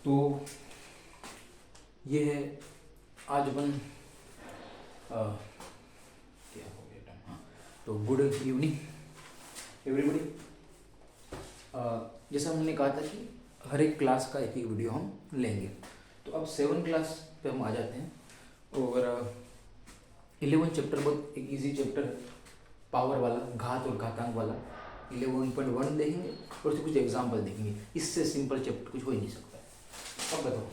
तो ये है आज अपन क्या हो गया टाइम, हाँ। तो गुड इवनिंग एवरीबडी। जैसा हमने कहा था कि हर एक क्लास का एक एक वीडियो हम लेंगे, तो अब 7 क्लास पे हम आ जाते हैं। और 11 चैप्टर बहुत एक इजी चैप्टर है, पावर वाला, घात और घातांक वाला। 11.1 देखेंगे और उससे कुछ एग्जाम्पल देखेंगे। इससे सिंपल चैप्टर कुछ हो ही नहीं सकता। अब बताओ,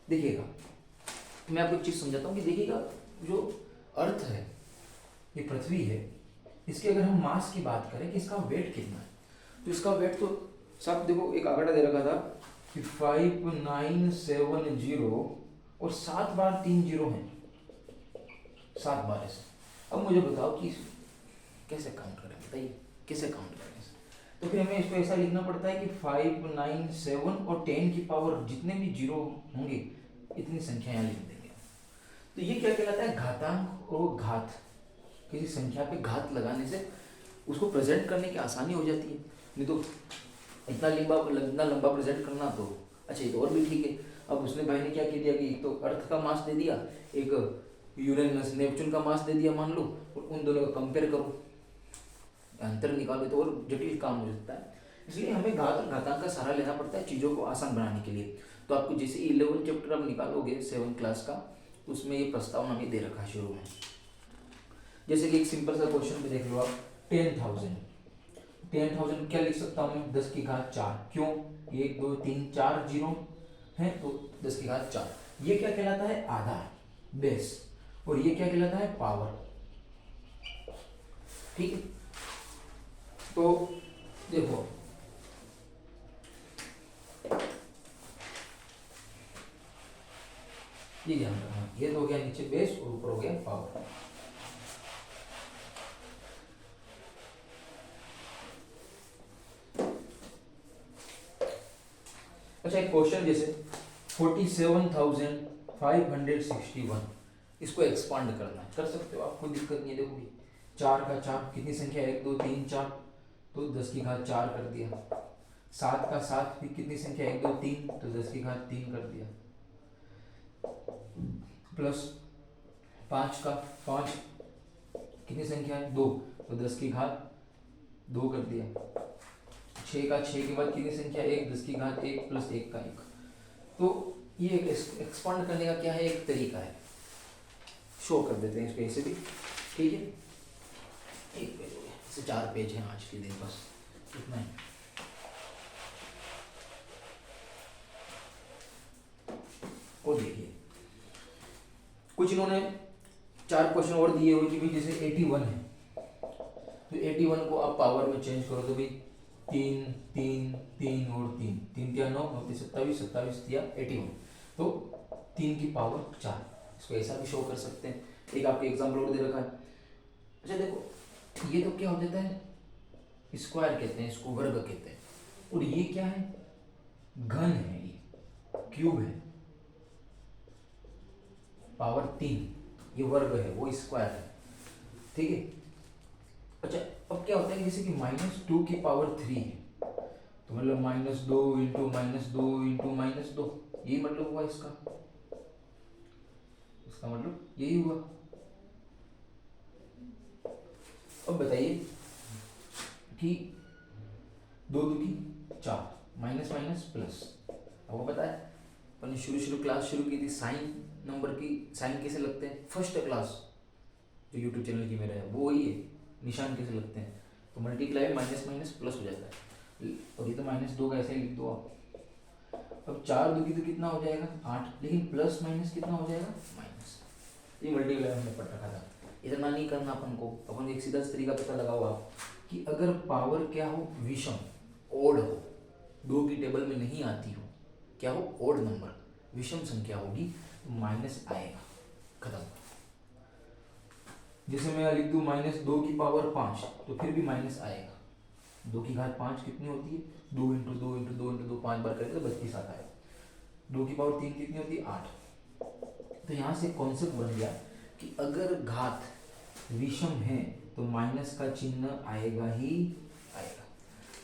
देखिएगा मैं आपको एक चीज़ समझाता हूँ कि देखिएगा जो अर्थ है, ये पृथ्वी है, इसके अगर हम मास की बात करें कि इसका वेट कितना है, तो इसका वेट तो सब देखो एक आंकड़ा दे रखा था कि 5970 और 7 बार 3 जीरो हैं, 7 बार ऐसे। अब मुझे बताओ कि कैसे काउंट करें, बताइए कैसे काउंट करें। तो फिर हमें इसको ऐसा लिखना पड़ता है कि 597 और 10 की पावर जितने भी जीरो होंगे इतनी संख्या यहाँ लिख देंगे। तो ये क्या कहलाता है, घातांक और घात। किसी संख्या पे घात लगाने से उसको प्रेजेंट करने की आसानी हो जाती है, नहीं तो इतना लंबा प्रेजेंट करना तो अच्छा, ये तो और भी ठीक है। अब उसने भाई ने क्या कह दिया कि एक तो अर्थ का मास दे दिया, एक यूरेनस नेपच्यून का मास दे दिया मान लो, और उन दोनों का कंपेयर करो, अंतर निकालो तो और जटिल काम हो सकता है। इसलिए हमें घात और घातांक का सहारा लेना पड़ता है चीज़ों को आसान बनाने के लिए। तो आपको जैसे 11 चैप्टर आप निकालोगे 7 क्लास का, तो उसमें ये प्रस्तावना हमें दे रखा है शुरू में। जैसे कि एक सिंपल सा क्वेश्चन पे देख लो आप, 10,000 क्या लिख सकता हूँ मैं, 10 की घात 4। क्यों, 1 2 3 4 जीरो है, तो 10 की घात 4। ये क्या कहलाता है, आधार, बेस, और ये क्या कहलाता है, पावर। ठीक है, तो देखो ये ध्यान रखना, ये तो हो गया नीचे बेस और ऊपर हो गया पावर। अच्छा, एक क्वेश्चन जैसे 47,561, इसको एक्सपांड करना है, कर सकते हो आप, कोई दिक्कत नहीं है। देखो 4 का 4 कितनी संख्या है, 1 2 3 4, तो 10 की घात 4 कर दिया। 7 का 7 भी कितनी संख्या है, 1 2 3, तो 10 की घात 3 कर दिया। प्लस 5 का 5 कितनी संख्या है, 2, तो 10 की घात 2 कर दिया। 6 का 6 के बाद कितनी संख्या, 1, 10 की घात 1 प्लस 1 का 1। तो ये एक्सपांड करने का क्या है, एक तरीका है, शो कर देते हैं इसको ऐसे भी। ठीक है, एक पेज हो गया, इसे 4 पेज हैं आज के दिन, बस इतना ही। और देखिए कुछ इन्होंने 4 क्वेश्चन और दिए हुए कि भाई जैसे 81 है, तो 81 को आप पावर में चेंज करो, तो भाई 3 3 3 और 3 3 क्या 9 9 27 27 दिया 81, तो 3 की पावर 4। इसको ऐसा भी शो कर सकते हैं। एक आपके एग्जाम्पल और दे रखा है। अच्छा देखो, ये तो क्या हो जाता है, स्क्वायर कहते हैं इसको, वर्ग कहते हैं। और ये क्या है, घन है, ये क्यूब है, पावर 3, ये वर्ग है, वो स्क्वायर है। ठीक है, अच्छा अब क्या होता है, जैसे कि -2 की पावर 3 है, तो मतलब -2 इंटू -2 इंटू -2, यही मतलब हुआ इसका मतलब यही हुआ। अब बताइए कि 2 2 की 4, माइनस माइनस प्लस। आपको पता है अपन शुरू क्लास शुरू की थी साइन नंबर की, साइन कैसे लगते हैं, फर्स्ट क्लास जो यूट्यूब चैनल की मेरा है वो वही है, निशान कैसे लगते हैं, तो मल्टीप्लाई माइनस माइनस प्लस हो जाता है। और ये तो -2 का ऐसे ही लिख दो आप। अब 4 2 की तो कितना हो जाएगा, 8, लेकिन प्लस माइनस कितना हो जाएगा, माइनस। ये मल्टीप्लाई हमने पढ़ रखा था, इतना नहीं करना अपन को। अपन एक सीधा तरीका पता लगाओ आप कि अगर पावर क्या हो, विषम, ओड हो, 2 की टेबल में नहीं आती हो, क्या हो, ओड नंबर, विषम संख्या होगी, तो माइनस आएगा, खत्म। जैसे मैं लिख दूं -2 की पावर 5, तो फिर भी माइनस आएगा। 2 की घात 5 कितनी होती है, 2 इंटू 2 इंटू 2 इंटू 2, 5 बार करेंगे तो 32 आता है। 2 की पावर 3 कितनी होती है, 8। तो यहाँ से कॉन्सेप्ट बन गया कि अगर घात विषम है तो माइनस का चिन्ह आएगा ही आएगा।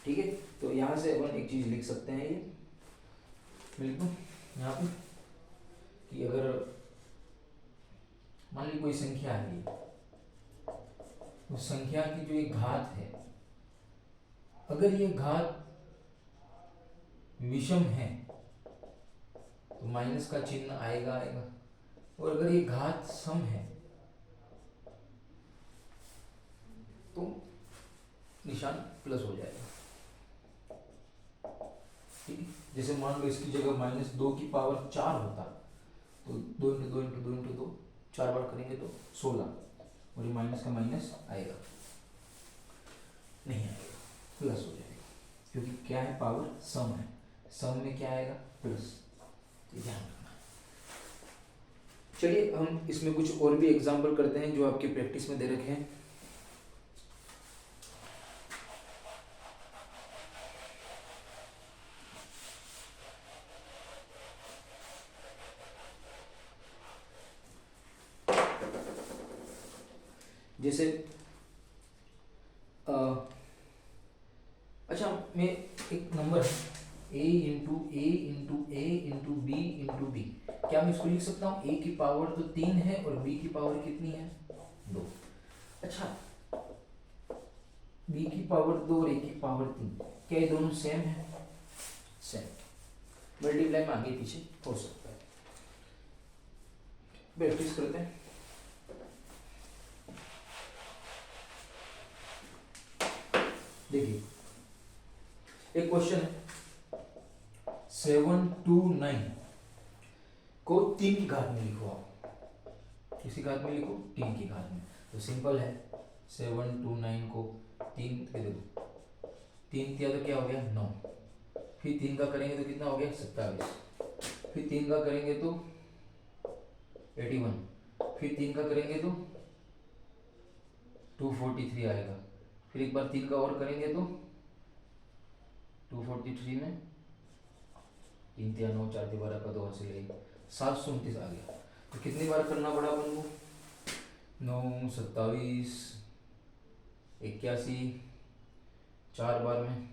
ठीक है, तो यहाँ से अपन एक चीज लिख सकते हैं, ये मैं लिख दूं यहाँ पे कि अगर मान ली कोई संख्या आ गई, उस संख्या की जो एक घात है, अगर ये घात विषम है तो माइनस का चिन्ह आएगा आएगा, और अगर ये घात सम है तो निशान प्लस हो जाएगा। ठीक है, जैसे मान लो इसकी जगह -2 की पावर 4 होता तो 2 × 2 × 2 × 2 4 बार करेंगे तो 16, और ये माइनस का माइनस आएगा नहीं आएगा, प्लस हो जाएगा, क्योंकि क्या है, पावर सम है, सम में क्या आएगा, प्लस। ध्यान रखना। चलिए हम इसमें कुछ और भी एग्जाम्पल करते हैं जो आपके प्रैक्टिस में दे रखे हैं। जैसे अच्छा, मैं एक नंबर है a into A into A into B into B, क्या मैं इसको लिख सकता हूँ? a की पावर तो 3 है और b की पावर कितनी है, 2। अच्छा, b की पावर 2 और a की पावर 3, क्या ये दोनों सेम है? सेम। मल्टीप्लाई में आगे पीछे हो सकता है। प्रैक्टिस करते हैं। देखिए एक क्वेश्चन है, 729 को 3 की घात में लिखो। आप किसी घात में लिखो, 3 की घात में, तो सिंपल है, 729 को 3 के दो, 3 किया तो क्या हो गया, 9, फिर 3 का करेंगे तो कितना हो गया, 27, फिर 3 का करेंगे तो 81, फिर 3 का करेंगे तो 243 आएगा, फिर एक बार 3 का और करेंगे तो 243 में 3 3 9 4 12 का 2 हासिल है, 729 आ गया। तो कितनी बार करना पड़ा अपन को, 9 27 81, 4 बार में,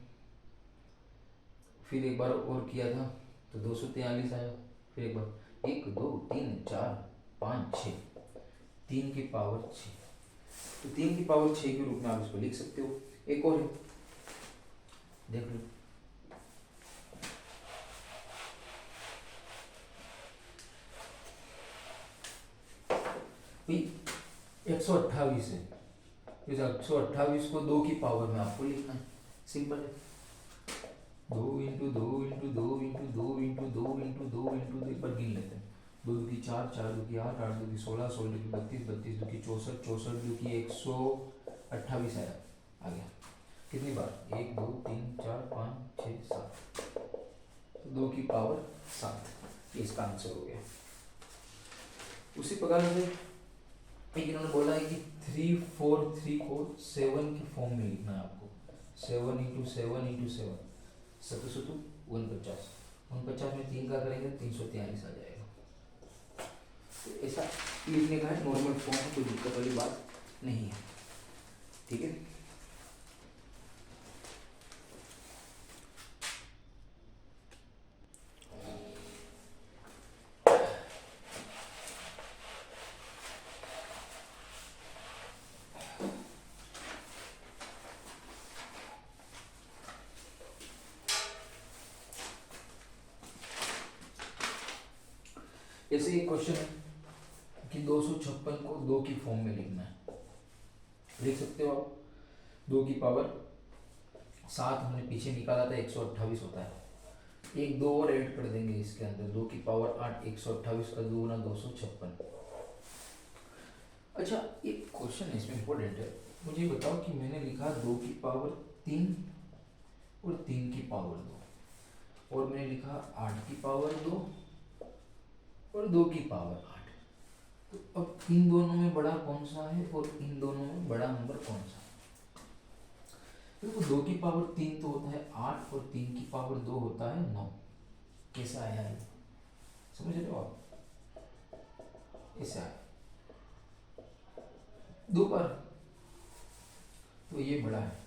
फिर एक बार और किया था तो 243 आया, फिर एक बार 1 2 3 4 5 6, 3 की पावर 6, तो 3 की पावर 6 के रूप में आप इसको लिख सकते हो। एक और है, देख लो, भाई 128 है, इस 128 को 2 की पावर में आपको लिखना है, सिंपल है, 2 × 2 × 2 × 2 × 2 × 2 × 2, एक बार गिन लेते हैं, 2 2 की 4 4 2 की 8 8 2 की 16 16 2 की 32 32 2 की 64 64 2 की 128 आया, आ गया। कितनी बार, 1 2 3 4 5 6 7, 2 की पावर 7, इसका आंसर हो गया। उसी प्रकार से इन्होंने बोला है कि 343 को 7 की फॉर्म में लिखना है आपको, 7 × 7 × 7, 7 7 49, 49 में 3 का करेंगे 343 आ जाएगा। तो ऐसा लिखने का है, नॉर्मल फॉर्म में, कोई दिक्कत वाली बात नहीं है, ठीक है। ऐसे एक क्वेश्चन है कि 256 को 2 की फॉर्म में लिखना है, लिख सकते हो आप, 2 की पावर 7 हमने पीछे निकाला था, 128 होता है, एक 2 और ऐड कर देंगे इसके अंदर, 2 की पावर 8, 128 का 2 × 256। अच्छा, एक क्वेश्चन है इसमें इम्पोर्टेंट है, मुझे बताओ कि मैंने लिखा 2 की पावर 3 और 3 की पावर 2, और मैंने लिखा 8 की पावर 2 और 2 की पावर 8, तो अब इन दोनों में बड़ा कौन सा है और इन दोनों में बड़ा नंबर कौन सा है? देखो, 2 की पावर 3 तो होता है 8 और 3 की पावर 2 होता है 9। कैसा आया ये, समझ रहे हो आप? ऐसा है 2 पर, तो ये बड़ा है,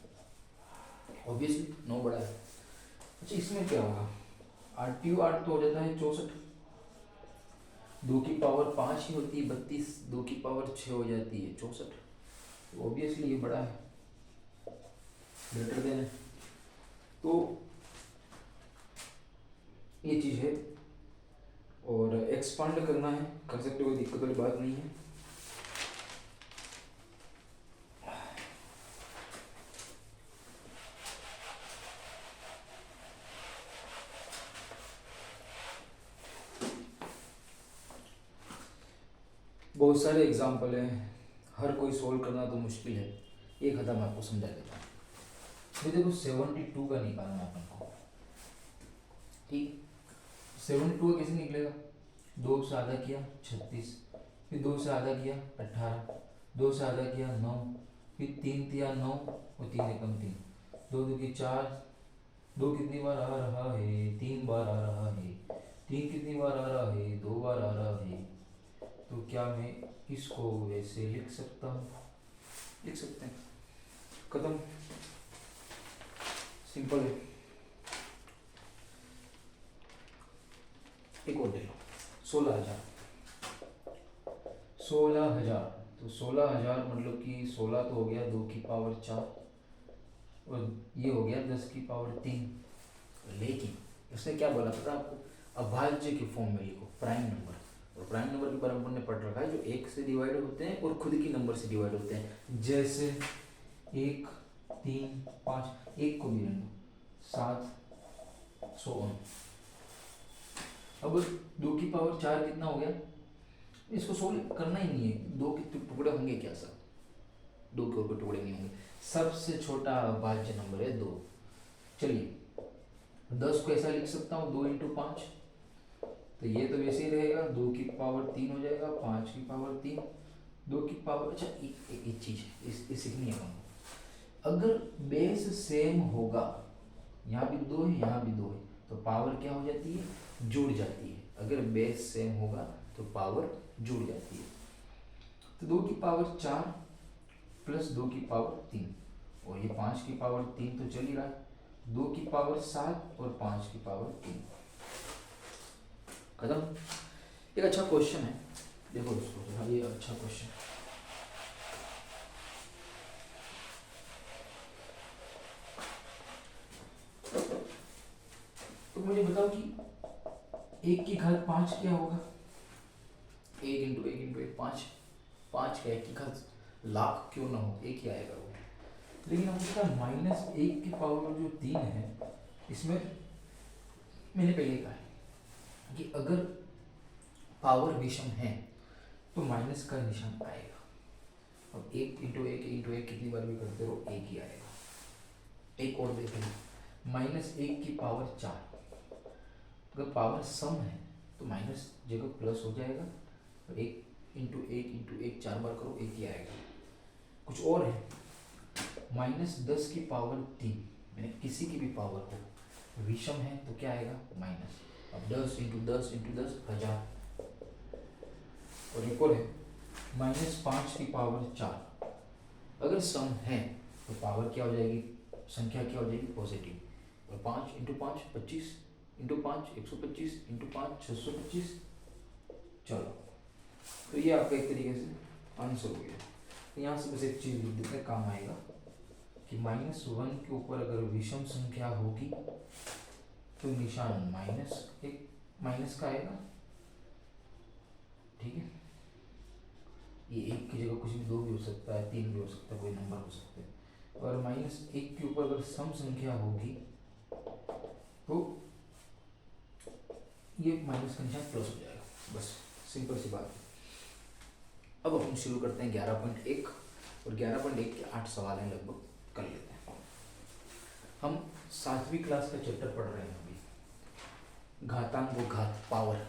ऑब्वियसली 9 बड़ा है। अच्छा, इसमें क्या होगा, 8 8 तो हो जाता है 64, 2 की पावर 5 ही होती है 32, 2 की पावर 6 हो जाती है 64, तो ऑब्वियसली ये बड़ा है, ग्रेटर देन है। तो ये चीज़ है, और एक्सपांड करना है, कर सकते हो, कोई दिक्कत वाली बात नहीं है। बहुत सारे एग्जाम्पल हैं, हर कोई सोल्व करना तो मुश्किल है, एक हद मैं आपको समझा देता हूँ। ये देखो 72 का निकालना है अपन को, ठीक। 72 कैसे निकलेगा, 2 से आधा किया 36, फिर 2 से आधा किया 18, 2 से आधा किया 9, फिर 3 दिया 9 और 3 एकम 3, 2 2 की 4, 2 कितनी बार आ रहा है, 3 बार आ रहा है, 3 कितनी बार आ रहा है, 2 बार आ रहा है। तो क्या मैं इसको वैसे लिख सकता हूँ, लिख सकते हैं, खत्म, सिंपल है। एक और दे लो, 16,000, 16,000, तो 16,000 मतलब कि 16 तो हो गया 2 की पावर 4, और ये हो गया 10 की पावर 3। लेकिन उसने क्या बोला पता आपको, अभाज्य के फॉर्म में लिखो प्राइम नंबर, और प्राइम नंबर के बारे में हमने पढ़ रखा है, जो 1 से डिवाइड होते हैं और खुद की नंबर से डिवाइड होते हैं, जैसे 1 3 5, 1 को भी लेना 7, सो ऑन। अब 2 की पावर 4 कितना हो गया, इसको सोल्व करना ही नहीं है, 2 के टुकड़े होंगे क्या सर, 2 के और टुकड़े नहीं होंगे, सबसे छोटा अभाज्य नंबर है 2। चलिए 10 को ऐसा लिख सकता हूँ 2 इंटू 5, तो ये तो वैसे ही रहेगा, 2 की पावर 3 हो जाएगा, 5 की पावर 3, 2 की पावर, अच्छा एक चीज है इस सीखनी है हमको, अगर बेस सेम होगा, यहाँ भी 2 है यहाँ भी 2 है, तो पावर क्या हो जाती है, जुड़ जाती है। अगर बेस सेम होगा तो पावर जुड़ जाती है। तो 2 की पावर 4 प्लस 2 की पावर 3, और ये 5 की पावर 3 तो चल ही रहा है, 2 की पावर 7 और 5 की पावर 3, खत्म। एक अच्छा क्वेश्चन है, देखो इसको, ये अच्छा क्वेश्चन है। तो मुझे बताओ कि 1 की घात 5 क्या होगा, 1 इंटू 1 इंटू 1 5, 5 का 1 की घात लाख क्यों ना हो, 1 ही आएगा वो। लेकिन हम इसका -1 की पावर जो 3 है, इसमें मैंने पहले कहा है कि अगर पावर विषम है तो माइनस का निशान आएगा। अब 1 इंटू 1 इंटू 1 कितनी बार भी करते रहो, 1 ही आएगा। एक और देखें, -1 की पावर 4, अगर पावर सम है तो माइनस जगह प्लस हो जाएगा, और 1 इंटू 1 इंटू 1 4 बार करो, 1 ही आएगा। कुछ और है, -10 की पावर 3, मैंने किसी की भी पावर हो, विषम है तो क्या आएगा, माइनस। अब 10 इंटू 10 इंटू 10 1000। और एक और है, -5 की पावर 4, अगर सम है तो पावर क्या हो जाएगी, संख्या क्या हो जाएगी, पॉजिटिव। और 5 इंटू 5 25, इंटू 5 125, इंटू 5 625। चलो, तो ये आपका एक तरीके से आंसर हो गया। तो यहाँ से बस एक चीज़ लिख देते हैं, काम आएगा, कि -1 के ऊपर अगर विषम संख्या होगी तो निशान माइनस का आएगा, ठीक है। ये 1 की जगह कुछ भी 2 भी हो सकता है, 3 भी हो सकता है, कोई नंबर हो सकते हैं। और -1 के ऊपर अगर सम संख्या होगी तो ये माइनस का निशान प्लस हो जाएगा, बस सिंपल सी बात है। अब अपन शुरू करते हैं 11.1, और 11.1 के 8 सवाल हैं लगभग, कर लेते हैं। हम 7वीं क्लास का चैप्टर पढ़ रहे हैं अभी, घातांक व घात, पावर।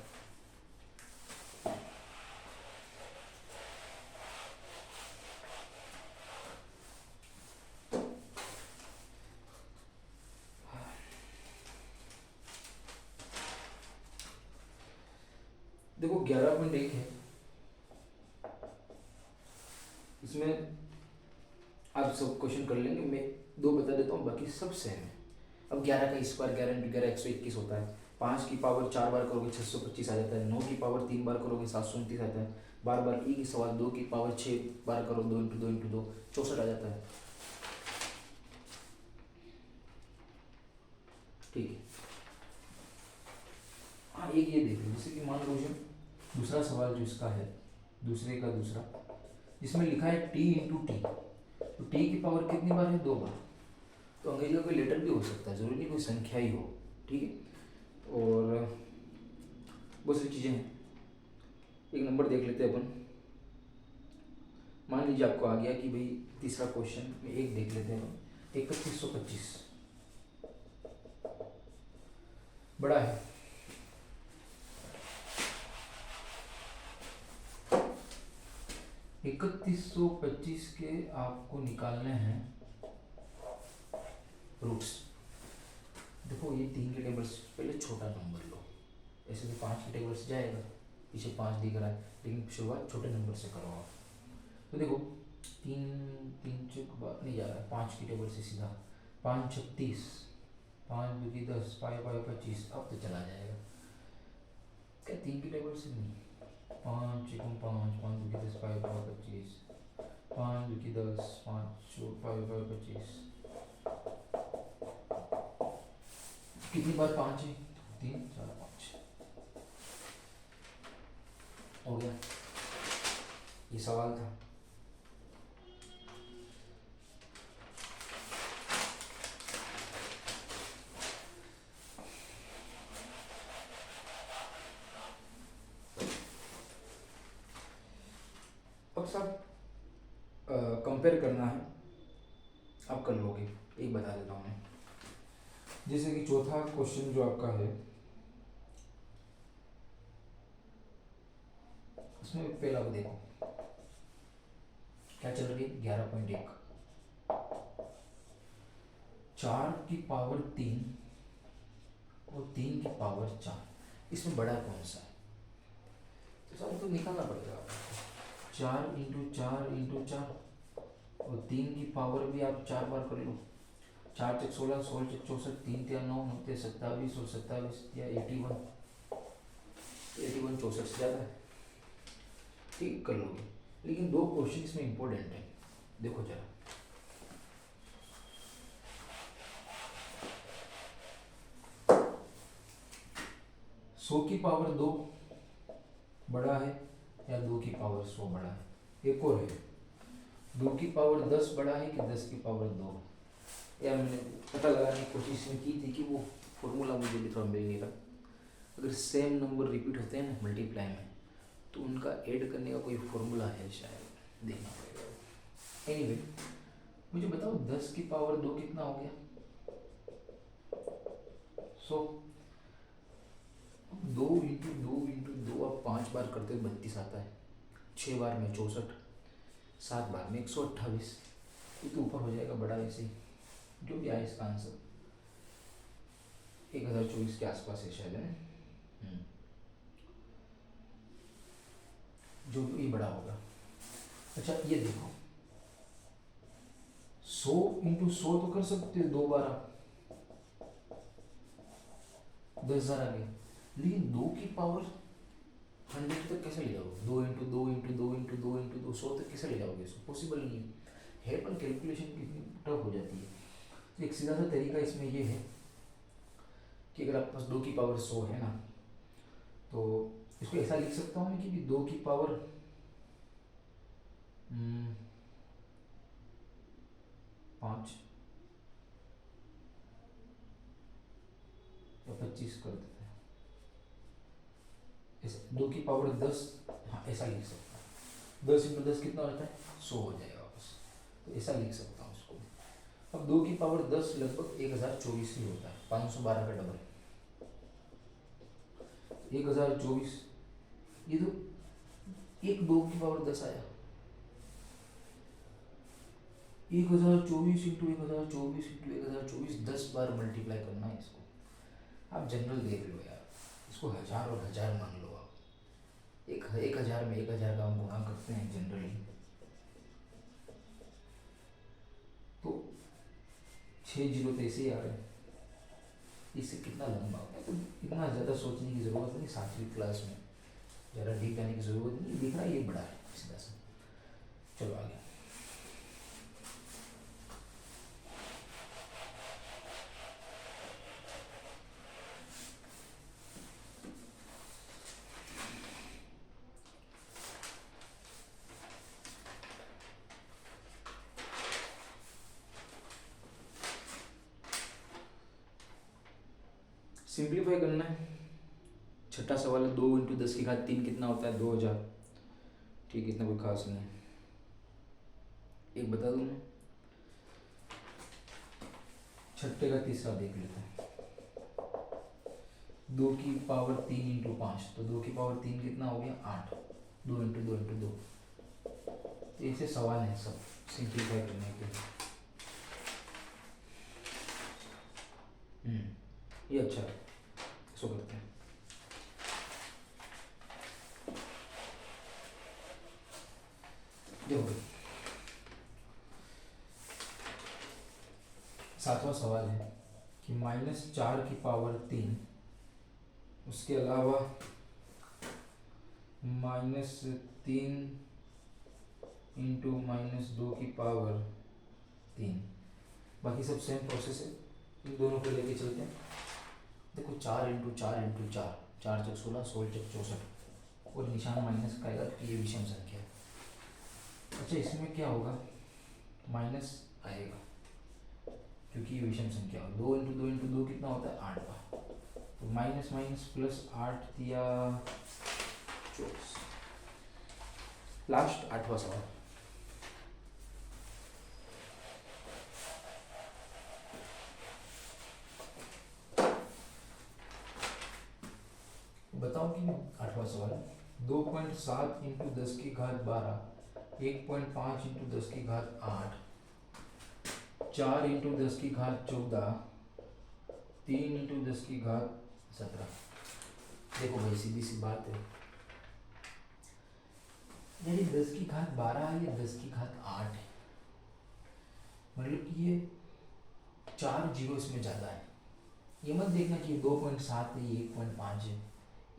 देखो 11.1 है, इसमें आप सब क्वेश्चन कर लेंगे, मैं 2 बता देता हूँ, बाकी सब सेम है। अब 11 का स्क्वायर 11 × 11 121 होता है। 5 की पावर 4 बार करोगे 625 आ जाता है। 9 की पावर 3 बार करोगे 729 आता है। बार बार एक ही सवाल, 2 की पावर 6 बार करो 2 × 2 × 2 64 आ जाता है। ठीक है। हाँ एक ये देख लो, जैसे कि मान लो जो दूसरा सवाल जो इसका है, दूसरे का दूसरा, इसमें लिखा है t × t, तो t की पावर कितनी बार है? 2 बार। तो अंग्रेजी का कोई लेटर भी हो सकता है, जरूरी नहीं कोई संख्या ही हो। ठीक है। और बहुत सारी चीज़ें हैं। एक नंबर देख लेते हैं अपन। मान लीजिए आपको आ गया कि भाई तीसरा क्वेश्चन में एक देख लेते हैं। 3125 बड़ा है। 3125 के आपको निकालने हैं रूट्स। देखो ये 3 के टेबल से पहले छोटा नंबर लो, ऐसे तो 5 के टेबल से जाएगा, पीछे 5 दिख रहा है, लेकिन शुरुआत छोटे नंबर से करो आप। तो देखो 3 चुक बार नहीं जा रहा है, 5 की टेबल से सीधा 5 × 36, 5 × 2 = 10, 5 × 5 = 25, अब तो चला जाएगा। क्या 3 की टेबल से नहीं, 5 × 5, 5 × 2 = 10, 5 × 5 = 25, 5 × 2 = 10, 5 × 5 = 25। कितनी बार 5 है? 3 4 5 हो गया। ये सवाल था। अब सब कंपेयर करना है, आप कर लोगे। एक बता देता हूँ मैं, जैसे कि चौथा क्वेश्चन जो आपका है, उसमें पहला को देखो क्या चल रही है। 11.1, 4 की पावर 3 और 3 की पावर 4, इसमें बड़ा कौन सा है? तो सब तो निकालना पड़ेगा आपको। 4 × 4 × 4 और 3 की पावर भी आप 4 बार कर लो। 4 × 16, 16 × 64, 3 × 9 होते 27 और 27 या 81, 81 64 से ज़्यादा है। ठीक कर लोगे, लेकिन 2 क्वेश्चन इसमें इंपॉर्टेंट है, देखो जरा। सौ की पावर 2 बड़ा है या 2 की पावर 100 बड़ा है? एक और है, 2 की पावर 10 बड़ा है कि 10 की पावर 2? या मैंने पता लगाने की कोशिश में की थी कि वो फॉर्मूला मुझे भी थोड़ा मिल नहीं रहा। अगर सेम नंबर रिपीट होते हैं ना मल्टीप्लाई में, तो उनका ऐड करने का कोई फॉर्मूला है शायद, देखना पड़ेगा। एनीवे मुझे बताओ 10 की पावर 2 कितना हो गया? 100। 2 × 2 × 2 आप 5 बार करते हो 32 आता है, 6 बार में 64, 7 बार में 128। ये तो ऊपर हो जाएगा बड़ा ऐसे ही, जो भी आए इसका आंसर 1024 के आसपास है शायद, है जो भी बड़ा होगा। अच्छा ये देखो 100 × 100 तो कर सकते हो 2 बार आप, 10,000 आ गए, लेकिन 2 की पावर 100 तक कैसे ले जाओगे? 2 × 2 × 2 × 2 × 2 100 तक कैसे ले जाओगे? इसको पॉसिबल नहीं है पर कैलकुलेशन कितनी टफ हो जाती है। तो एक सीधा सा तरीका इसमें ये है कि अगर आपके पास 2 की पावर 100 है ना, तो इसको ऐसा लिख सकता हूँ मैं कि 2 की पावर 5 या 25 कर देते हैं, ऐसा 2 की पावर 10, हाँ ऐसा लिख सकता हूँ। 10 × 10 कितना होता है? 100 हो जाएगा वापस, तो ऐसा लिख सकता हूँ इसको। अब 2 की पावर 10 लगभग 1024 ही होता है, 512 का डबल 1024। ये तो एक 2 की पावर 10 आया, 1024 × 1024 × 1024, 10 बार मल्टीप्लाई करना है इसको। आप जनरल देख लो यार, इसको हजार और हजार मान लो आप। 1000 में 1000 का हम गुणा करते हैं जनरली, तो 6 जीरो तो ऐसे ही आ रहे हैं, इससे कितना लंबा होगा, तो इतना ज़्यादा सोचने की ज़रूरत नहीं, 7वीं क्लास में ज़रा डीप जाने की ज़रूरत नहीं, दिख रहा है ये बड़ा है सीधा सा। चलो आगे। सिंप्लीफाई करना है। छठा सवाल है, 2 × 10⁻³ कितना होता है? 2000। ठीक, इतना कोई खास नहीं है, एक बता दूँ मैं। छठे का तीसरा देख लेते हैं। 2⁻³ × 5, तो 2⁻³ कितना हो गया? 8। 2 × 2 × 2। तो ऐसे सवाल हैं सब सिंप्लीफाई करने के लिए। ये अच्छा है, इसको करते हैं। देखो भाई, 7वां सवाल है कि -4⁻³ उसके अलावा -3 × -2⁻3, बाकी सब सेम प्रोसेस है, इन दोनों को लेके चलते हैं। देखो 4 × 4 × 4, 4 × 16, 16 × 64, और निशान माइनस का आएगा, तो ये विषम संख्या है। अच्छा, इसमें क्या होगा? माइनस आएगा क्योंकि ये विषम संख्या है। 2 × 2 × 2 कितना होता है? 8 का, तो माइनस माइनस प्लस 8 या 24। लास्ट 8वां सवाल। बताओ कि 8वां सवाल, 2.7 × 10⁻12, 1.5 × 10⁻8, 4 × 10⁻14, 3 × 10⁻17। देखो भाई, सीधी सी बात है, यानी 10⁻12 है, ये 10⁻8 है, मतलब कि ये 4 जीरो इसमें ज़्यादा है। ये मत देखना कि 2.7 है, ये 1.5 है,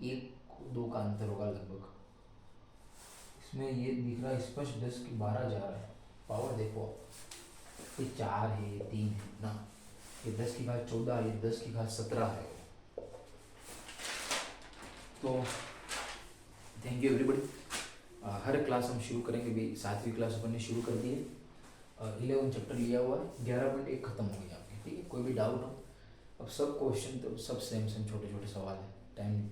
1-2 का अंतर होगा लगभग। इसमें ये दिख रहा है स्पष्ट 10⁻12 जा रहा है। पावर देखो, ये 4 है, ये 3 है ना, ये 10⁻14, ये 10⁻17 है। तो thank you everybody. Her class हम शुरू करेंगे भी, 7वीं क्लास अपन ने शुरू कर दी है। 11 चैप्टर लिया हुआ है, 11.1 खत्म हो गया आपके। ठीक है, कोई भी डाउट हो, अब सब क्वेश्चन तो सब सेम सेम छोटे छोटे सवाल है। टाइम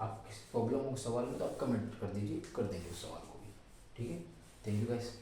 आप किसी प्रॉब्लम हो सवाल में तो आप कमेंट कर दीजिए, कर देंगे उस सवाल को भी। ठीक है, थैंक यू गाइस।